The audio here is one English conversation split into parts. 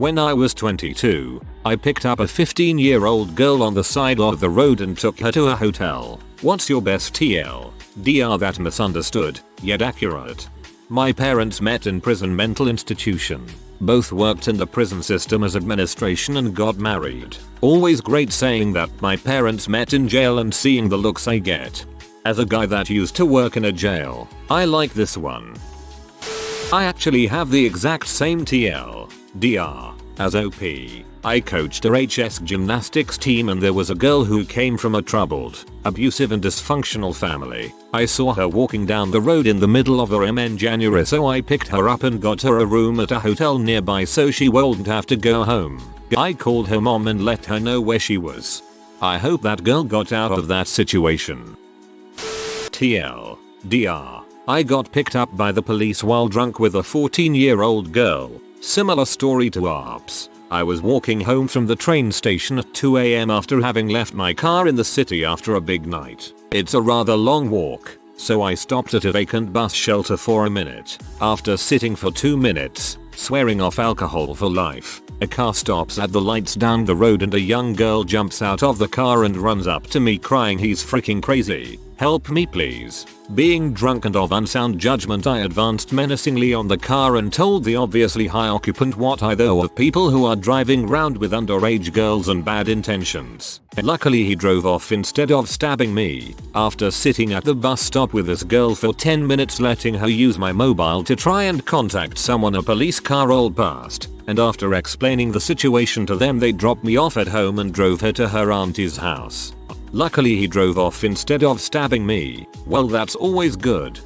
When I was 22, I picked up a 15-year-old girl on the side of the road and took her to a hotel. What's your best TLDR that misunderstood, yet accurate? My parents met in prison mental institution. Both worked in the prison system as administration and got married. Always great saying that my parents met in jail and seeing the looks I get. As a guy that used to work in a jail, I like this one. I actually have the exact same TLDR as OP. I coached a HS gymnastics team and there was a girl who came from a troubled, abusive and dysfunctional family. I saw her walking down the road in the middle of a in January, so I picked her up and got her a room at a hotel nearby so she wouldn't have to go home. I called her mom and let her know where she was. I hope that girl got out of that situation. TLDR. I got picked up by the police while drunk with a 14-year-old girl. Similar story to Arp's. I was walking home from the train station at 2 AM after having left my car in the city after a big night. It's a rather long walk, so I stopped at a vacant bus shelter for a minute. After sitting for 2 minutes, swearing off alcohol for life, a car stops at the lights down the road and a young girl jumps out of the car and runs up to me crying, "He's freaking crazy. Help me please." Being drunk and of unsound judgment, I advanced menacingly on the car and told the obviously high occupant what I know of people who are driving round with underage girls and bad intentions. Luckily he drove off instead of stabbing me. After sitting at the bus stop with this girl for 10 minutes letting her use my mobile to try and contact someone, a police car rolled past, and after explaining the situation to them they dropped me off at home and drove her to her auntie's house. Luckily he drove off instead of stabbing me. Well, that's always good.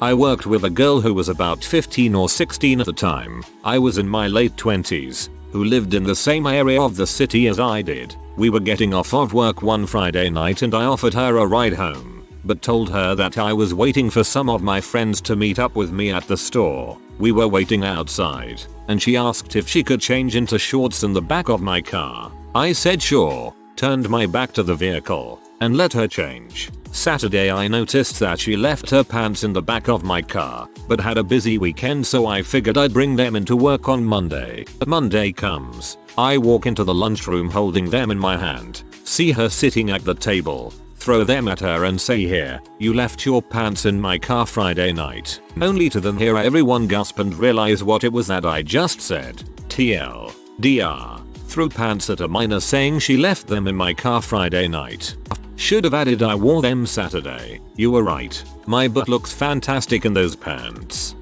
I worked with a girl who was about 15 or 16 at the time. I was in my late 20s, who lived in the same area of the city as I did. We were getting off of work one Friday night and I offered her a ride home, but told her that I was waiting for some of my friends to meet up with me at the store. We were waiting outside, and she asked if she could change into shorts in the back of my car. I said sure, turned my back to the vehicle, and let her change. Saturday I noticed that she left her pants in the back of my car, but had a busy weekend so I figured I'd bring them into work on Monday. Monday comes. I walk into the lunchroom holding them in my hand, see her sitting at the table, throw them at her and say, "Here, you left your pants in my car Friday night." Only to then hear everyone gasp and realize what it was that I just said. TLDR. Threw pants at a minor saying she left them in my car Friday night. Should have added I wore them Saturday. You were right. My butt looks fantastic in those pants.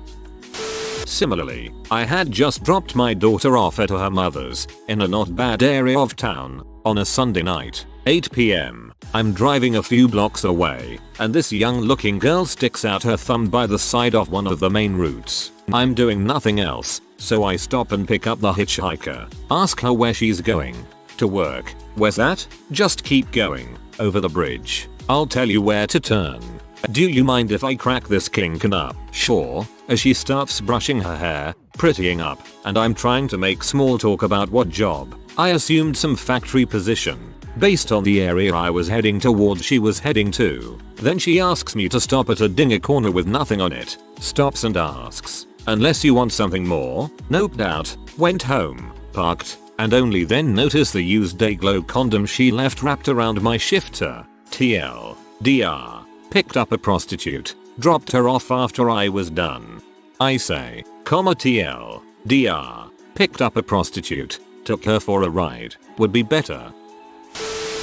Similarly, I had just dropped my daughter off at her mother's, in a not bad area of town, on a Sunday night, 8 PM. I'm driving a few blocks away, and this young looking girl sticks out her thumb by the side of one of the main routes. I'm doing nothing else, so I stop and pick up the hitchhiker. Ask her where she's going. To work. Where's that? Just keep going. Over the bridge. I'll tell you where to turn. Do you mind if I crack this kink up? Sure. As she starts brushing her hair, prettying up, and I'm trying to make small talk about what job. I assumed some factory position. Based on the area I was heading towards she was heading to. Then she asks me to stop at a dingy corner with nothing on it. Stops and asks, "Unless you want something more?" Noped out, went home, parked, and only then noticed the used Dayglow condom she left wrapped around my shifter. TLDR. Picked up a prostitute, dropped her off after I was done. I say, TLDR. Picked up a prostitute, took her for a ride, would be better.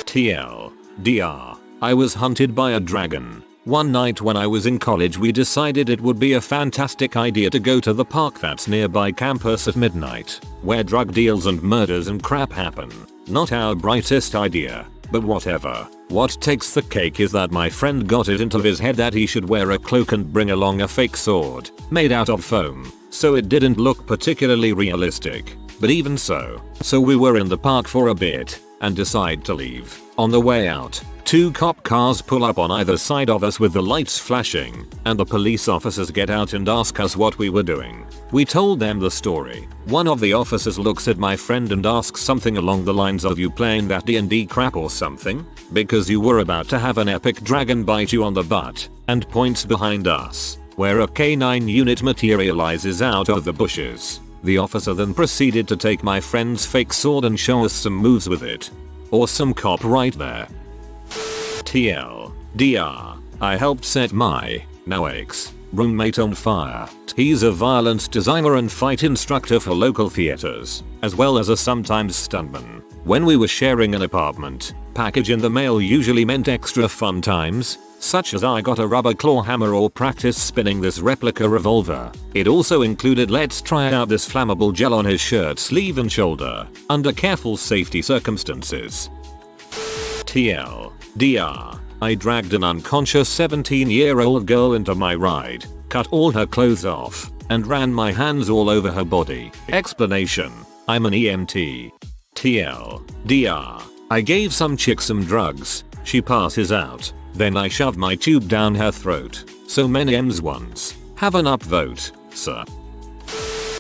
TLDR. I was hunted by a dragon. One night when I was in college we decided it would be a fantastic idea to go to the park that's nearby campus at midnight, where drug deals and murders and crap happen. Not our brightest idea, but whatever. What takes the cake is that my friend got it into his head that he should wear a cloak and bring along a fake sword, made out of foam, so it didn't look particularly realistic. But even so we were in the park for a bit, and decide to leave. On the way out, 2 cop cars pull up on either side of us with the lights flashing, and the police officers get out and ask us what we were doing. We told them the story. One of the officers looks at my friend and asks something along the lines of, "You playing that D&D crap or something? Because you were about to have an epic dragon bite you on the butt," and points behind us, where a K9 unit materializes out of the bushes. The officer then proceeded to take my friend's fake sword and show us some moves with it. Awesome cop right there. TLDR. I helped set my, now ex, roommate on fire. He's a violence designer and fight instructor for local theaters, as well as a sometimes stuntman. When we were sharing an apartment, package in the mail usually meant extra fun times, such as I got a rubber claw hammer or practice spinning this replica revolver. It also included let's try out this flammable gel on his shirt sleeve and shoulder, under careful safety circumstances. TLDR. I dragged an unconscious 17-year-old girl into my ride, cut all her clothes off, and ran my hands all over her body. Explanation: I'm an EMT. TLDR. I gave some chick some drugs, she passes out, then I shoved my tube down her throat. So many M's once. Have an upvote, sir.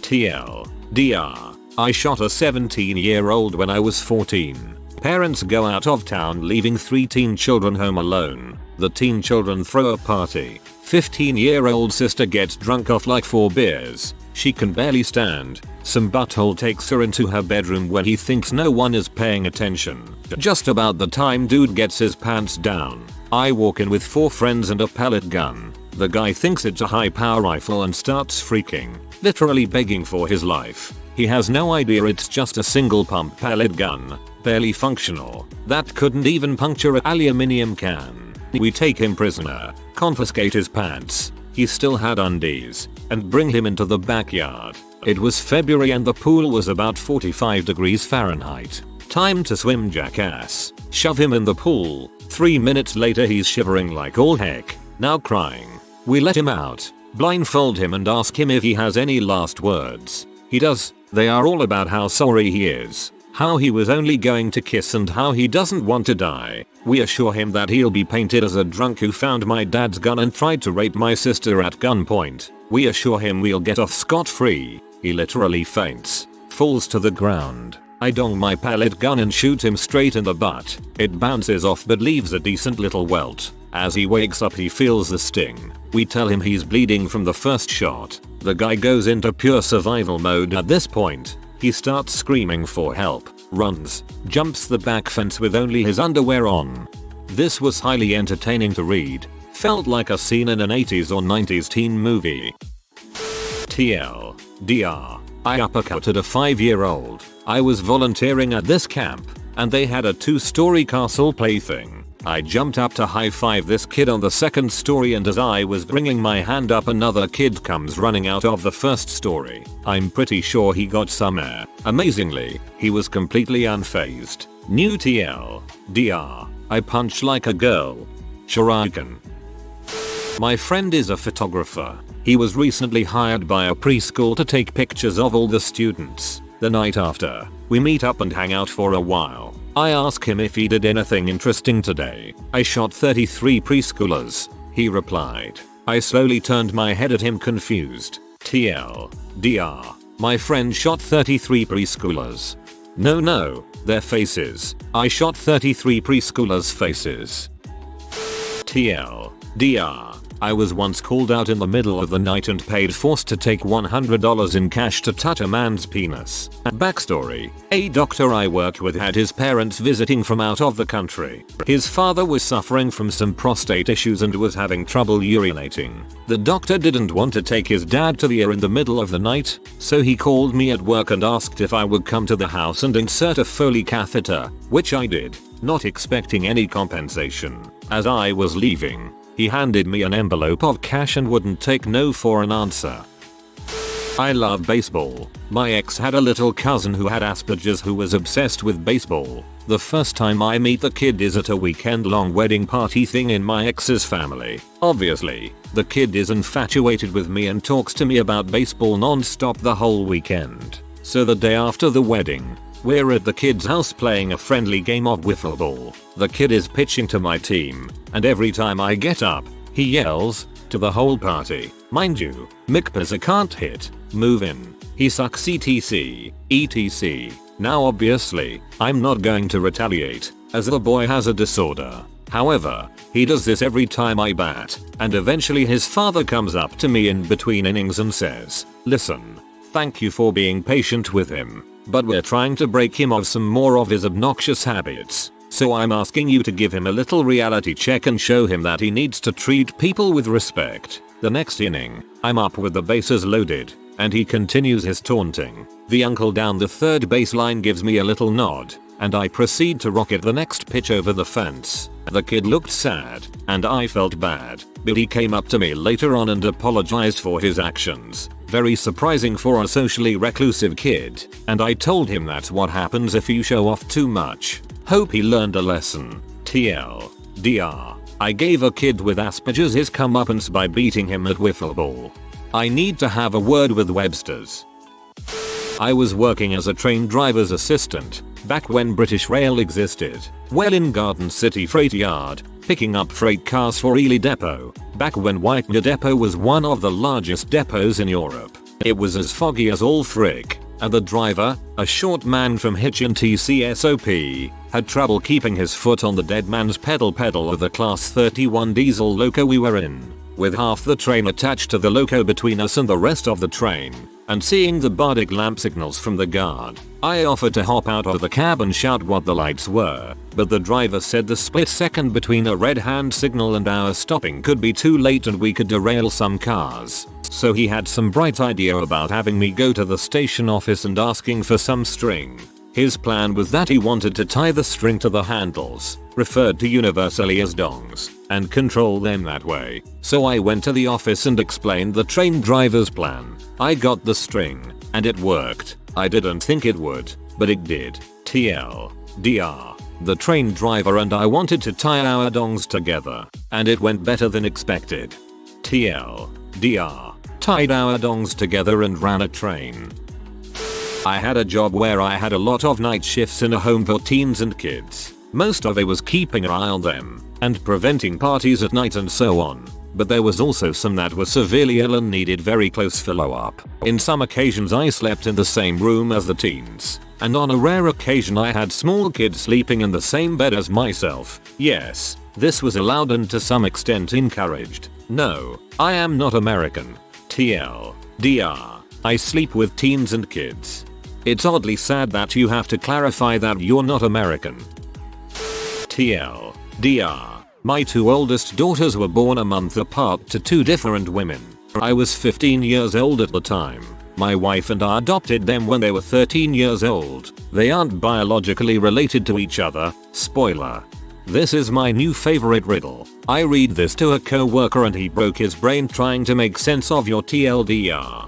TLDR. I shot a 17-year-old when I was 14. Parents go out of town leaving 3 teen children home alone. The teen children throw a party. 15-year-old sister gets drunk off like 4 beers. She can barely stand. Some butthole takes her into her bedroom when he thinks no one is paying attention. Just about the time dude gets his pants down, I walk in with 4 friends and a pellet gun. The guy thinks it's a high power rifle and starts freaking, literally begging for his life. He has no idea it's just a single pump pellet gun, barely functional, that couldn't even puncture an aluminium can. We take him prisoner, confiscate his pants, he still had undies, and bring him into the backyard. It was February and the pool was about 45 degrees Fahrenheit. Time to swim, jackass. Shove him in the pool. 3 minutes later he's shivering like all heck, now crying. We let him out, blindfold him and ask him if he has any last words. He does. They are all about how sorry he is, how he was only going to kiss and how he doesn't want to die. We assure him that he'll be painted as a drunk who found my dad's gun and tried to rape my sister at gunpoint. We assure him we'll get off scot-free. He literally faints, falls to the ground. I dong my pellet gun and shoot him straight in the butt. It bounces off but leaves a decent little welt. As he wakes up he feels the sting. We tell him he's bleeding from the first shot. The guy goes into pure survival mode at this point. He starts screaming for help, runs, jumps the back fence with only his underwear on. This was highly entertaining to read. Felt like a scene in an 80s or 90s teen movie. TLDR. I uppercutted a 5-year-old. I was volunteering at this camp, and they had a 2-story castle plaything. I jumped up to high-five this kid on the 2nd story, and as I was bringing my hand up another kid comes running out of the 1st story. I'm pretty sure he got some air. Amazingly, he was completely unfazed. New TLDR. I punch like a girl. Shuriken. My friend is a photographer. He was recently hired by a preschool to take pictures of all the students. The night after, we meet up and hang out for a while. I ask him if he did anything interesting today. I shot 33 preschoolers, he replied. I slowly turned my head at him confused. TLDR. My friend shot 33 preschoolers. No, their faces. I shot 33 preschoolers' faces. TLDR. I was once called out in the middle of the night and forced to take $100 in cash to touch a man's penis. Backstory: a doctor I worked with had his parents visiting from out of the country. His father was suffering from some prostate issues and was having trouble urinating. The doctor didn't want to take his dad to the ER in the middle of the night, so he called me at work and asked if I would come to the house and insert a Foley catheter, which I did, not expecting any compensation. As I was leaving, he handed me an envelope of cash and wouldn't take no for an answer. I love baseball. My ex had a little cousin who had Asperger's who was obsessed with baseball. The first time I meet the kid is at a weekend-long wedding party thing in my ex's family. Obviously, the kid is infatuated with me and talks to me about baseball non-stop the whole weekend. So the day after the wedding, we're at the kid's house playing a friendly game of wiffle ball. The kid is pitching to my team, and every time I get up, he yells to the whole party, mind you, McPizza can't hit, move in, he sucks etc, etc. Now obviously, I'm not going to retaliate, as the boy has a disorder. However, he does this every time I bat, and eventually his father comes up to me in between innings and says, listen, Thank you for being patient with him, but we're trying to break him of some more of his obnoxious habits. So I'm asking you to give him a little reality check and show him that he needs to treat people with respect. The next inning, I'm up with the bases loaded, and he continues his taunting. The uncle down the third baseline gives me a little nod, and I proceed to rocket the next pitch over the fence. The kid looked sad, and I felt bad, but he came up to me later on and apologized for his actions. Very surprising for a socially reclusive kid, and I told him that's what happens if you show off too much. Hope he learned a lesson. TLDR. I gave a kid with Asperger's his comeuppance by beating him at wiffle ball. I need to have a word with Webster's. I was working as a train driver's assistant, back when British Rail existed, well in Garden City Freight Yard, picking up freight cars for Ely Depot, back when Whitener Depot was one of the largest depots in Europe. It was as foggy as all frick, and the driver, a short man from Hitchin TCSOP, had trouble keeping his foot on the dead man's pedal of the class 31 diesel loco we were in, with half the train attached to the loco between us and the rest of the train, and seeing the bardic lamp signals from the guard. I offered to hop out of the cab and shout what the lights were, but the driver said the split second between a red hand signal and our stopping could be too late and we could derail some cars. So he had some bright idea about having me go to the station office and asking for some string. His plan was that he wanted to tie the string to the handles, referred to universally as dongs, and control them that way. So I went to the office and explained the train driver's plan. I got the string, and it worked. I didn't think it would, but it did. TLDR. The train driver and I wanted to tie our dongs together, and it went better than expected. TLDR. Tied our dongs together and ran a train. I had a job where I had a lot of night shifts in a home for teens and kids. Most of it was keeping an eye on them, and preventing parties at night and so on. But there was also some that were severely ill and needed very close follow-up. In some occasions I slept in the same room as the teens, and on a rare occasion I had small kids sleeping in the same bed as myself. Yes, this was allowed and to some extent encouraged. No, I am not American. TLDR. I sleep with teens and kids. It's oddly sad that you have to clarify that you're not American. TLDR. My two oldest daughters were born a month apart to two different women. I was 15 years old at the time. My wife and I adopted them when they were 13 years old. They aren't biologically related to each other. Spoiler. This is my new favorite riddle. I read this to a co-worker and he broke his brain trying to make sense of your TLDR.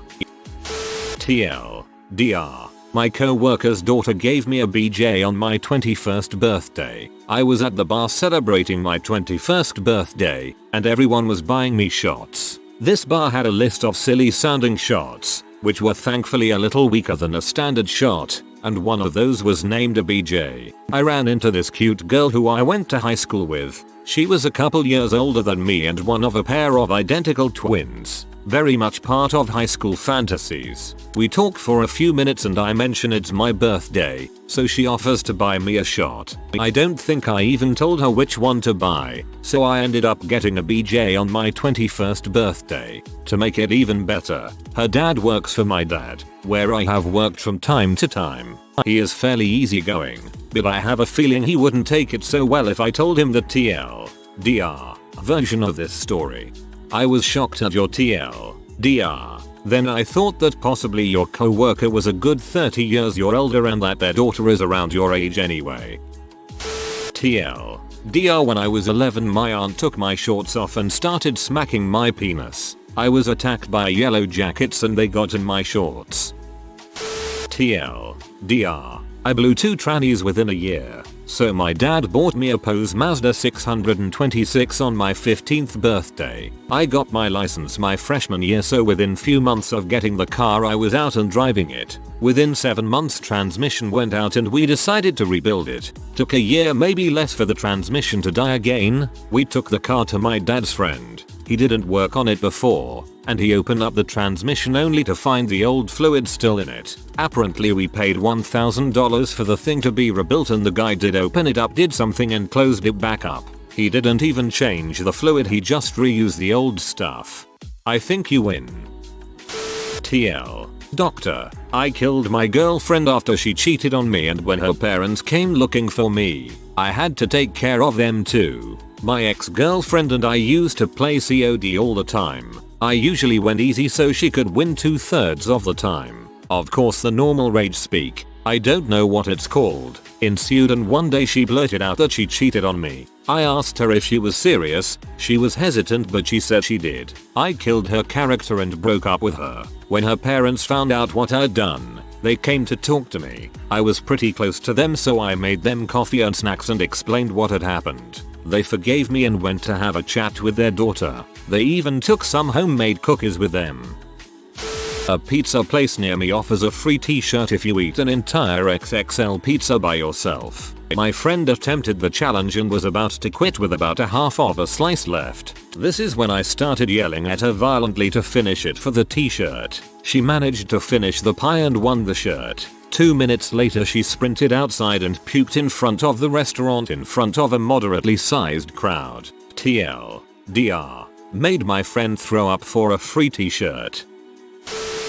TLDR. My co-worker's daughter gave me a BJ on my 21st birthday. I was at the bar celebrating my 21st birthday, and everyone was buying me shots. This bar had a list of silly sounding shots, which were thankfully a little weaker than a standard shot, and one of those was named a BJ. I ran into this cute girl who I went to high school with. She was a couple years older than me and one of a pair of identical twins. Very much part of high school fantasies. We talk for a few minutes and I mention it's my birthday, so she offers to buy me a shot. I don't think I even told her which one to buy, so I ended up getting a BJ on my 21st birthday. To make it even better, her dad works for my dad, where I have worked from time to time. He is fairly easygoing, but I have a feeling he wouldn't take it so well if I told him the TLDR version of this story. I was shocked at your TLDR. Then I thought that possibly your co-worker was a good 30 years your older and that their daughter is around your age anyway. TLDR. When I was 11 my aunt took my shorts off and started smacking my penis. I was attacked by yellow jackets and they got in my shorts. TLDR. I blew 2 trannies within a year. So my dad bought me a Pose Mazda 626 on my 15th birthday. I got my license my freshman year, so within few months of getting the car I was out and driving it. Within 7 months transmission went out and we decided to rebuild it. Took a year maybe less for the transmission to die again. We took the car to my dad's friend. He didn't work on it before, and he opened up the transmission only to find the old fluid still in it. Apparently we paid $1,000 for the thing to be rebuilt and the guy did open it up, did something and closed it back up. He didn't even change the fluid, he just reused the old stuff. I think you win. TLDR. Doctor, I killed my girlfriend after she cheated on me, and when her parents came looking for me, I had to take care of them too. My ex-girlfriend and I used to play COD all the time. I usually went easy so she could win 2/3 of the time. Of course the normal rage speak, I don't know what it's called, ensued, and one day she blurted out that she cheated on me. I asked her if she was serious. She was hesitant, but she said she did. I killed her character and broke up with her. When her parents found out what I'd done, they came to talk to me. I was pretty close to them, so I made them coffee and snacks and explained what had happened. They forgave me and went to have a chat with their daughter. They even took some homemade cookies with them. A pizza place near me offers a free t-shirt if you eat an entire XXL pizza by yourself. My friend attempted the challenge and was about to quit with about a half of a slice left. This is when I started yelling at her violently to finish it for the t-shirt. She managed to finish the pie and won the shirt. 2 minutes later she sprinted outside and puked in front of the restaurant in front of a moderately sized crowd. TLDR. Made my friend throw up for a free t-shirt.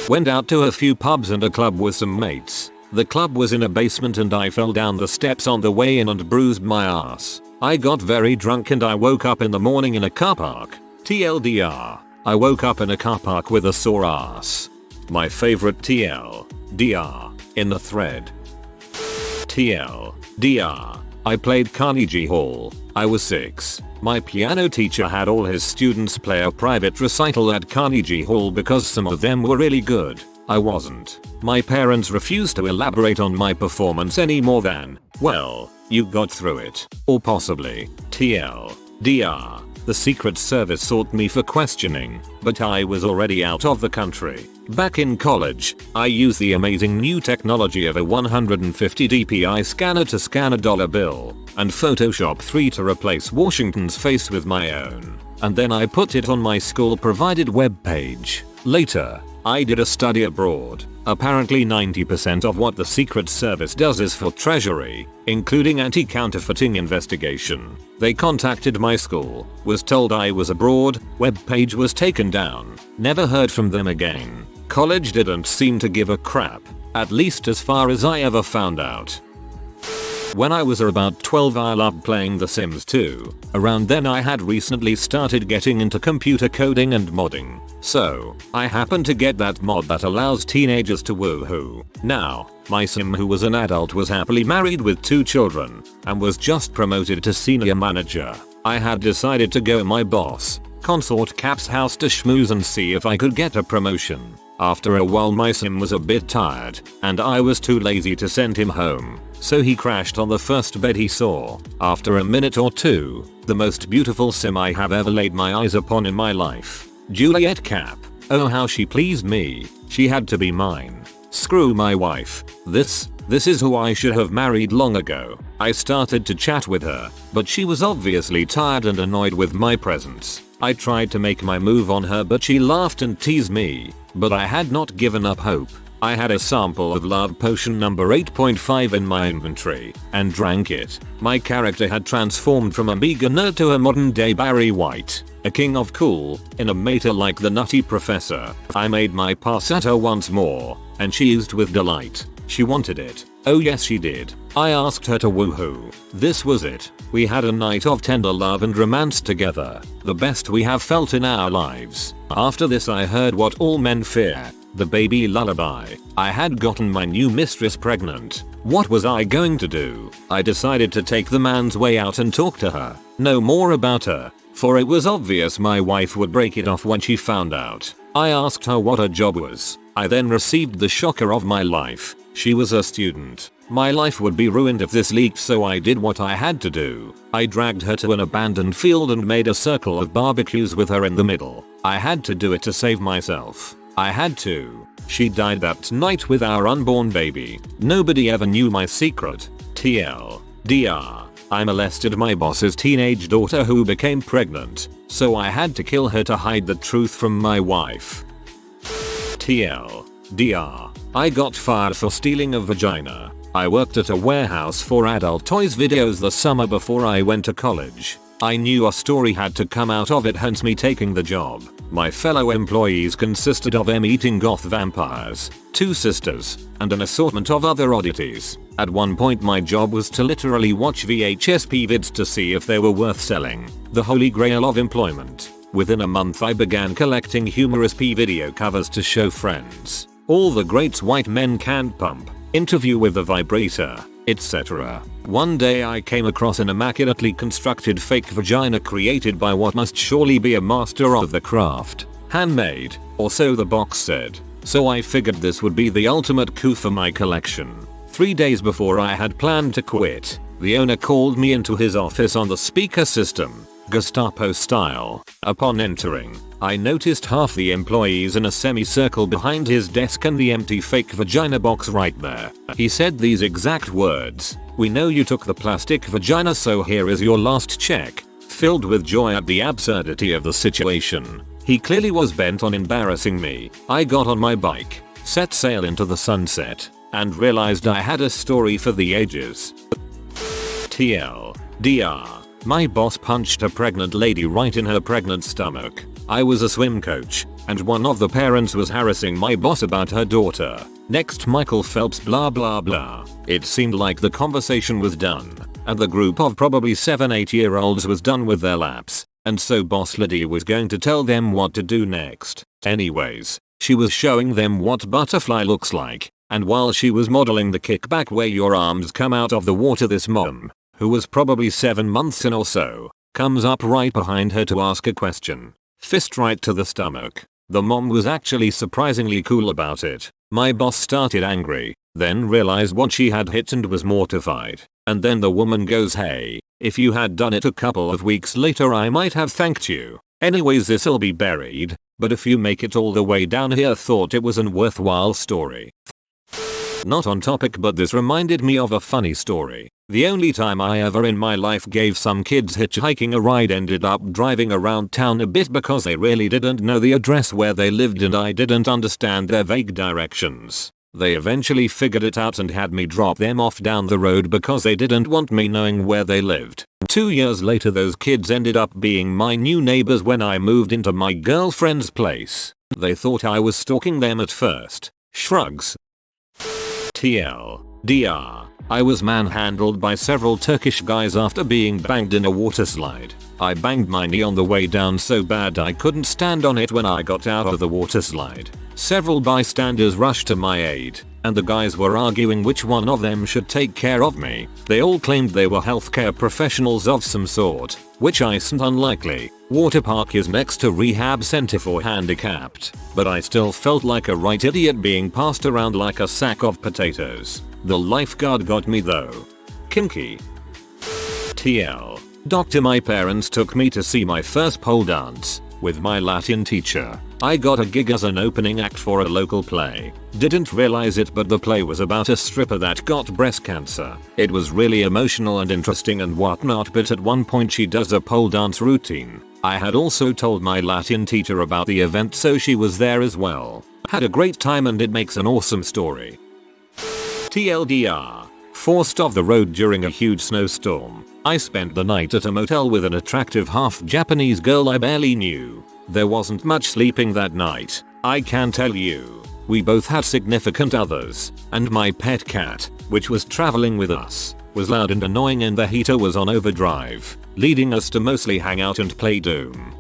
Went out to a few pubs and a club with some mates. The club was in a basement and I fell down the steps on the way in and bruised my ass. I got very drunk and I woke up in the morning in a car park. TLDR. I woke up in a car park with a sore ass. My favorite TLDR. In the thread. TLDR. I played Carnegie Hall. I was 6. My piano teacher had all his students play a private recital at Carnegie Hall because some of them were really good. I wasn't. My parents refused to elaborate on my performance any more than, well, you got through it. Or possibly, TLDR. The Secret Service sought me for questioning, but I was already out of the country. Back in college, I used the amazing new technology of a 150 dpi scanner to scan a dollar bill, and Photoshop 3 to replace Washington's face with my own. And then I put it on my school provided web page. Later, I did a study abroad. Apparently 90% of what the Secret Service does is for Treasury, including anti-counterfeiting investigation. They contacted my school, was told I was abroad, web page was taken down, never heard from them again. College didn't seem to give a crap, at least as far as I ever found out. When I was about 12 I loved playing The Sims 2. Around then I had recently started getting into computer coding and modding. So, I happened to get that mod that allows teenagers to woohoo. Now, my sim who was an adult was happily married with 2 children, and was just promoted to senior manager. I had decided to go my boss, consort Cap's house to schmooze and see if I could get a promotion. After a while my sim was a bit tired, and I was too lazy to send him home. So he crashed on the first bed he saw. After a minute or two, the most beautiful sim I have ever laid my eyes upon in my life. Juliet Cap. Oh how she pleased me. She had to be mine. Screw my wife. This is who I should have married long ago. I started to chat with her, but she was obviously tired and annoyed with my presence. I tried to make my move on her but she laughed and teased me. But I had not given up hope. I had a sample of love potion number 8.5 in my inventory, and drank it. My character had transformed from a meager nerd to a modern day Barry White, a king of cool, in a meta like the nutty professor. I made my pass at her once more, and she oozed with delight. She wanted it. Oh yes she did. I asked her to woohoo. This was it. We had a night of tender love and romance together. The best we have felt in our lives. After this I heard what all men fear. The baby lullaby. I had gotten my new mistress pregnant. What was I going to do? I decided to take the man's way out and talk to her. Know more about her. For it was obvious my wife would break it off when she found out. I asked her what her job was. I then received the shocker of my life. She was a student. My life would be ruined if this leaked, so I did what I had to do. I dragged her to an abandoned field and made a circle of barbecues with her in the middle. I had to do it to save myself. I had to. She died that night with our unborn baby. Nobody ever knew my secret. TLDR. I molested my boss's teenage daughter who became pregnant, so I had to kill her to hide the truth from my wife. TLDR. I got fired for stealing a vagina. I worked at a warehouse for adult toys videos the summer before I went to college. I knew a story had to come out of it, hence me taking the job. My fellow employees consisted of them eating goth vampires, 2 sisters, and an assortment of other oddities. At one point my job was to literally watch VHS vids to see if they were worth selling. The holy grail of employment. Within a month I began collecting humorous video covers to show friends. All the greats white men can't pump, interview with a vibrator, etc. One day I came across an immaculately constructed fake vagina created by what must surely be a master of the craft. Handmade, or so the box said. So I figured this would be the ultimate coup for my collection. 3 days before I had planned to quit, the owner called me into his office on the speaker system, Gestapo style. Upon entering, I noticed half the employees in a semicircle behind his desk and the empty fake vagina box right there. He said these exact words: "We know you took the plastic vagina, so here is your last check." Filled with joy at the absurdity of the situation, he clearly was bent on embarrassing me. I got on my bike, set sail into the sunset, and realized I had a story for the ages. TLDR. My boss punched a pregnant lady right in her pregnant stomach. I was a swim coach, and one of the parents was harassing my boss about her daughter. Next, Michael Phelps blah blah blah. It seemed like the conversation was done, and the group of probably 7-8-year-olds was done with their laps, and so boss lady was going to tell them what to do next. Anyways, she was showing them what butterfly looks like, and while she was modeling the kickback where your arms come out of the water, this mom, who was probably 7 months in or so, comes up right behind her to ask a question. Fist right to the stomach. The mom was actually surprisingly cool about it. My boss started angry, then realized what she had hit and was mortified. And then the woman goes, "Hey, if you had done it a couple of weeks later I might have thanked you. Anyways, this'll be buried, but if you make it all the way down here, thought it was an worthwhile story." Not on topic, but this reminded me of a funny story. The only time I ever in my life gave some kids hitchhiking a ride ended up driving around town a bit because they really didn't know the address where they lived and I didn't understand their vague directions. They eventually figured it out and had me drop them off down the road because they didn't want me knowing where they lived. 2 years later those kids ended up being my new neighbors when I moved into my girlfriend's place. They thought I was stalking them at first. Shrugs. TLDR. I was manhandled by several Turkish guys after being banged in a water slide. I banged my knee on the way down so bad I couldn't stand on it when I got out of the water slide. Several bystanders rushed to my aid, and the guys were arguing which one of them should take care of me. They all claimed they were healthcare professionals of some sort, which isn't unlikely. Water park is next to rehab center for handicapped, but I still felt like a right idiot being passed around like a sack of potatoes. The lifeguard got me though. Kinky. TL. Doctor, my parents took me to see my first pole dance with my Latin teacher. I got a gig as an opening act for a local play. Didn't realize it, but the play was about a stripper that got breast cancer. It was really emotional and interesting and whatnot, but at one point she does a pole dance routine. I had also told my Latin teacher about the event, so she was there as well. Had a great time and it makes an awesome story. TLDR. Forced off the road during a huge snowstorm. I spent the night at a motel with an attractive half Japanese girl I barely knew. There wasn't much sleeping that night, I can tell you. We both had significant others, and my pet cat, which was traveling with us, was loud and annoying and the heater was on overdrive, leading us to mostly hang out and play Doom.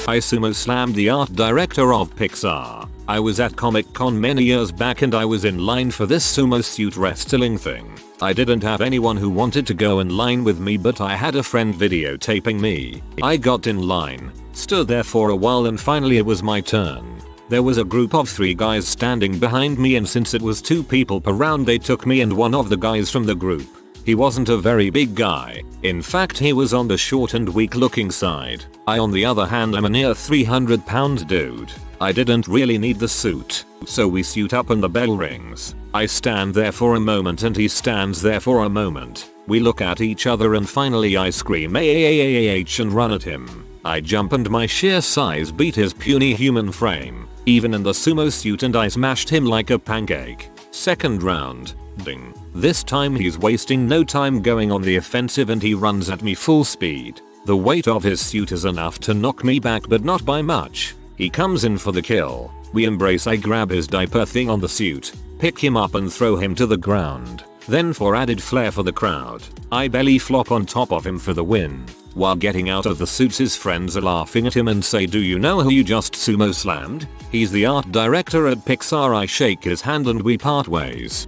I sumo slammed the art director of Pixar. I was at Comic Con many years back and I was in line for this sumo suit wrestling thing. I didn't have anyone who wanted to go in line with me, but I had a friend videotaping me. I got in line, stood there for a while, and finally it was my turn. There was a group of 3 guys standing behind me, and since it was 2 people per round they took me and one of the guys from the group. He wasn't a very big guy. In fact, he was on the short and weak looking side. I on the other hand am a near 300-pound dude. I didn't really need the suit, so we suit up and the bell rings. I stand there for a moment and he stands there for a moment. We look at each other and finally I scream AAAAH and run at him. I jump and my sheer size beat his puny human frame, even in the sumo suit, and I smashed him like a pancake. Second round. Ding. This time he's wasting no time going on the offensive and he runs at me full speed. The weight of his suit is enough to knock me back, but not by much. He comes in for the kill. We embrace. I grab his diaper thing on the suit, pick him up and throw him to the ground. Then for added flair for the crowd, I belly flop on top of him for the win. While getting out of the suits, his friends are laughing at him and say, "Do you know who you just sumo slammed? He's the art director at Pixar." I shake his hand and we part ways.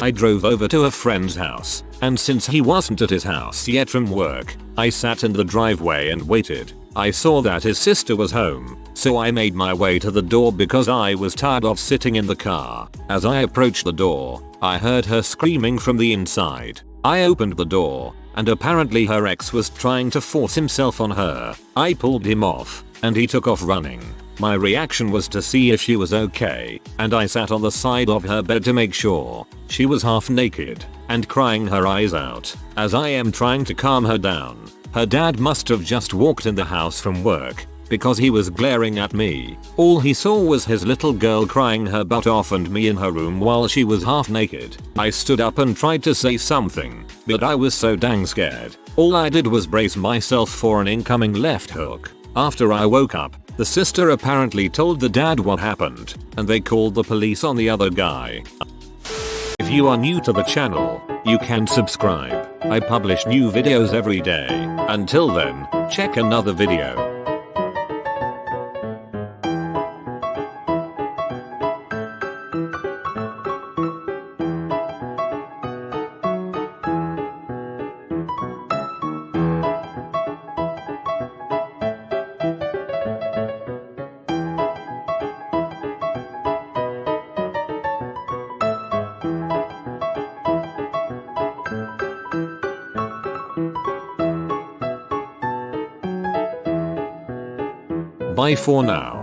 I drove over to a friend's house, and since he wasn't at his house yet from work, I sat in the driveway and waited. I saw that his sister was home, so I made my way to the door because I was tired of sitting in the car. As I approached the door, I heard her screaming from the inside. I opened the door, and apparently her ex was trying to force himself on her. I pulled him off, and he took off running. My reaction was to see if she was okay, and I sat on the side of her bed to make sure. She was half naked and crying her eyes out. As I am trying to calm her down, her dad must have just walked in the house from work, because he was glaring at me. All he saw was his little girl crying her butt off and me in her room while she was half naked. I stood up and tried to say something, but I was so dang scared. All I did was brace myself for an incoming left hook. After I woke up, the sister apparently told the dad what happened, and they called the police on the other guy. If you are new to the channel, you can subscribe. I publish new videos every day. Until then, check another video. Bye for now.